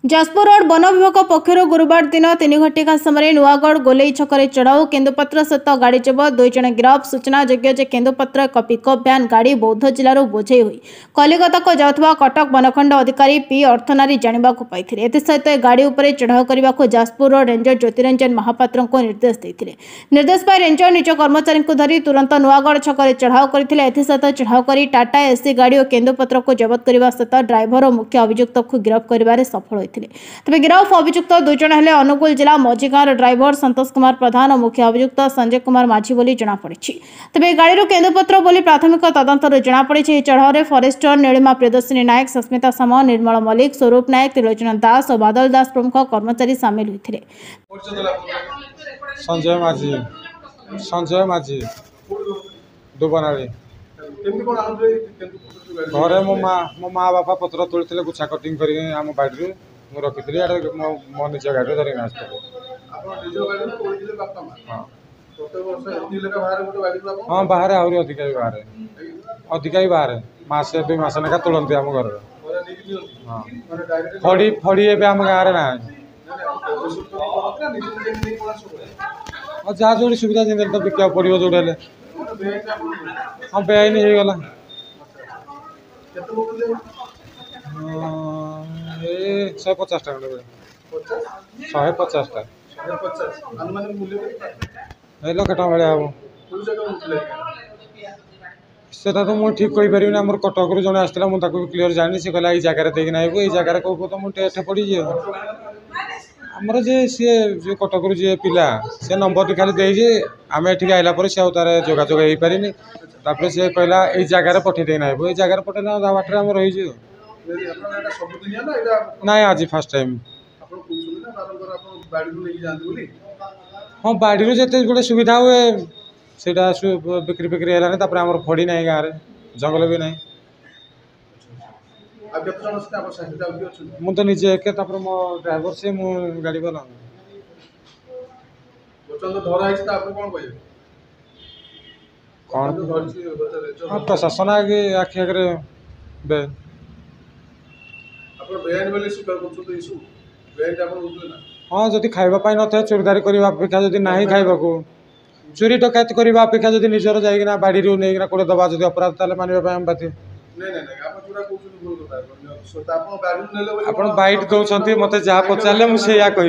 Jajpur road one विभाग पक्षर गुरुवार दिन 3 घटिका समय नुआगढ़ गोलेई छकरे चढ़ाऊ केन्दुपत्र सहित गाड़ी जबत 2 जन गिरफ। सूचना योग्य जे केन्दुपत्र एक पिकअप भ्यान गाड़ी बौद्ध जिलूर बोझे हुई कलिकता को जाउथबा कटक वनखंड अधिकारी पी अर्थनारी जानिबाकु पाइथिले। एथिसहित गाड़ी उपरे चढ़ाऊ करने को जाजपुर रेंजर ज्योतिरंजन महापात्र को निर्देश देथिले। निर्देश पाई रेंजर निज कर्मचारी को धरी तुरंत नुआगढ़ छकरे चढ़ाऊ करथिले। एथिसहित चढ़ाऊ करी टाटा एसी गाड़ी और केन्दुपत्र को जबत करने सहित ड्राइवर और मुख्य अभियुक्त को गिरफ कर सफल तेज गिरफ अभियुक्त 2 जन हेले अनुगुल जिला मझीगाँव ड्राइवर संतोष कुमार प्रधान और मुख्य अभियुक्त संजय कुमार माझी बोली जनापड़ी। तेज गाड़ी केन्दुपत्र बोली प्राथमिक तदंत जनापड़ी। चढ़ाऊ में फरेस्टर नीलिमा प्रियदर्शिनी नायक, सस्मिता साम, निर्मल मल्लिक, स्वरूप नायक, त्रिलोचन दास और बादल दास प्रमुख कर्मचारी सामिल होते। संजय माझी दुबनाड़ी घरे मो माँ बापा पत्र तोड़ी गुच्छा कटिंग कर बाड़ी रखी मो निज गाड़ी धरिक हाँ बाहर आहरी अधिका भी बाहर मसे 2 मास लेखा तोड़ती आम घर हाँ फड़ी फड़ी ए आम गाँव ना जहाँ जो सुविधा जिन तो बिका पड़ो जो हाँ बेआईन हो गला 150 टा 150 टा लक्षे टाँग भाया हम से तो मुझे ठीक कही पारि आम कटक जड़े आसला मुझे क्लीयर जानी सी कहला जगार देखना ये जगार कौ तो मुझे एठे पड़ी आमर जे सी जो कटक जी पिला से नंबर खाली दे आम ये आइला से तार जोगाजोग हो पारे तापर से कहला ये जगार पठे देना ये जगार पठेना बाटर आम रही ना आज फास्ट टाइम हाँ बाड़ी जिते गोटे सुविधा हुए से बिक्री बिक्री है आम फड़ी ना गाँव में जंगल भी ना मुझे निजे एक मो ड्राइवर से मो गाड़ी वाला कौन प्रशासन आगे आखि आगे हाँ जदि खावाई न था चोरीदारी करने अपेक्षा जदि ना खावा चोरी डकायत करने अपेक्षा जदि निजर जाइना बाड़ी नहीं कोड़े दबा जब अपराध ताले मानवा बाध्य आप बैठ दौरान मत जहाँ पचारे मुझे कह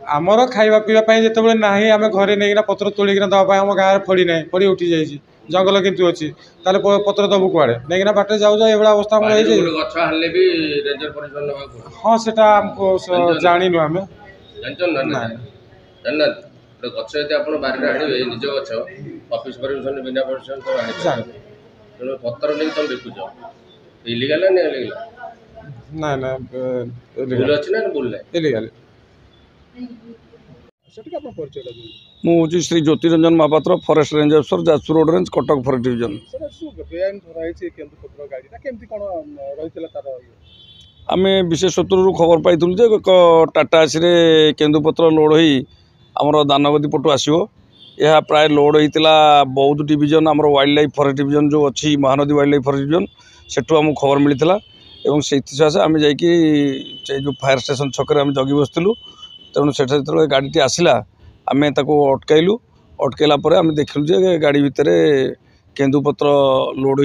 आमर खावा पीवा जो ना आम घरे नहीं पत्र तोड़ना दवाई आम गाँव फड़ी ना फड़ी उठी जाइए जंगल किंतु अच्छी ताले पत्र दबू कुआड़े नहीं बाटे जाऊ ये अवस्था हाँ से जानू आम पत्र नहीं तुम देखुच इलीगल ना ना ना भूल अच्छी ना भूल इलीगल मुझे श्री ज्योतिरंजन महापात्र फॉरेस्ट रेंज अफसर Jajpur road range Cuttack forest division आम विशेष सूत्र खबर पाई टाटा एसी केन्दुपत्र लोड हो आमर दानगदी पटु आसो यह प्राय लोड होता बौद्ध डिविजन आम वाइल्ड लाइफ फॉरेस्ट डिविजन जो अच्छी Mahanadi wild life forest division Sethu आमको खबर मिलता और से आम जा फायर स्टेशन छक जगी बसलु तेणु से गाड़ी आसला आम अटकैलु अटकैला आम देखलु जे गाड़ी भितर केन्दुपत्र लोड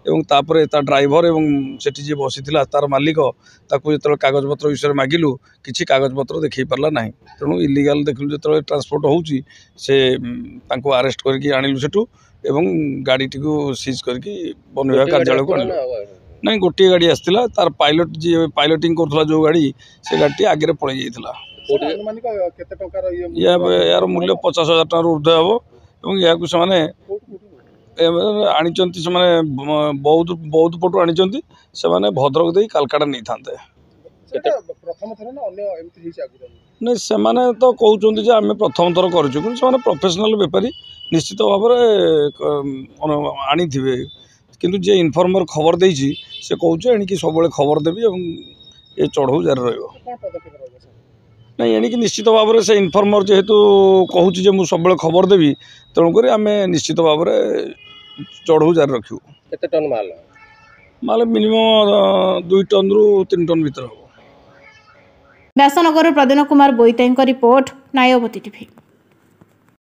होपर ड्राइवर और जी बसी तार मालिक जो कागजपत्र विषय मागिलु किसी कागजपत्र देखी पार्ला ना तेणु इलीगल देखलु जो ट्रांसपोर्ट होची से अरेस्ट करके आणिलु सेठू एवं गाड़ी टी सीज करके वन विभाग कार्यालय को आणिलु नहीं गोटे गाड़ी आसला तार पायलट जी पायलटिंग करुला जो गाड़ी से गाड़ी आगे पड़े जाइए यार मूल्य 50,000 टकर ऊर्ध हम या बौद्ध पटु आनी से भद्रक दे कालकाटा नहीं था नहीं से तो कहते आम प्रथम थर कर प्रोफेशनल बेपारी निश्चित भाव आनी थे किंतु जे इनफर्मर खबर देछि से कहूँ एणिकी सब खबर देवी और ये चढ़ऊ जारी रही नहीं एणिकी निश्चित भाव से इनफर्मर जेहेतु कहूँ जे मुझे सब खबर देवी तेणुक आम निश्चित भाव चढ़ऊ जारी रखू केते टन माल माल मिनिमम 2 टन रु 3 टन भीतर हम। व्यासनगर प्रदीन कुमार बोईताई रिपोर्ट, नायवती टीवी।